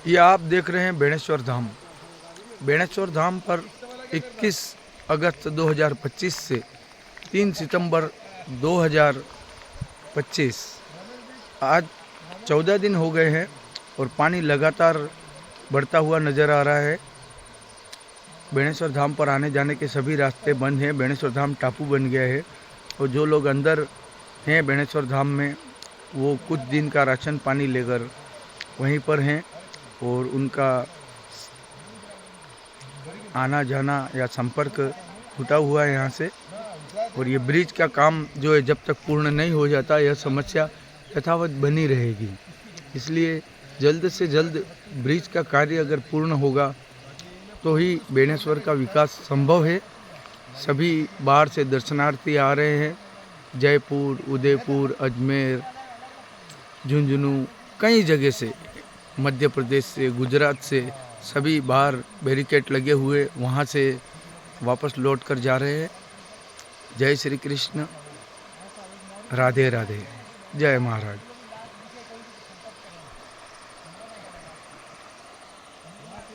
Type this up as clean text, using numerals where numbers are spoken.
ये आप देख रहे हैं बेणेश्वर धाम। बेणेश्वर धाम पर 21 अगस्त 2025 से 3 सितंबर 2025 आज 14 दिन हो गए हैं और पानी लगातार बढ़ता हुआ नज़र आ रहा है। बेणेश्वर धाम पर आने जाने के सभी रास्ते बंद हैं। बेणेश्वर धाम टापू बन गया है और जो लोग अंदर हैं बेणेश्वर धाम में, वो कुछ दिन का राशन पानी लेकर वहीं पर हैं और उनका आना जाना या संपर्क टूटा हुआ है यहाँ से। और ये ब्रिज का काम जो है जब तक पूर्ण नहीं हो जाता यह समस्या यथावत बनी रहेगी। इसलिए जल्द से जल्द ब्रिज का कार्य अगर पूर्ण होगा तो ही बेणेश्वर का विकास संभव है। सभी बाहर से दर्शनार्थी आ रहे हैं। जयपुर, उदयपुर, अजमेर, झुंझुनू, कई जगह से, मध्य प्रदेश से, गुजरात से सभी बाहर बैरिकेड लगे हुए वहाँ से वापस लौट कर जा रहे हैं। जय श्री कृष्ण, राधे राधे, जय महाराज।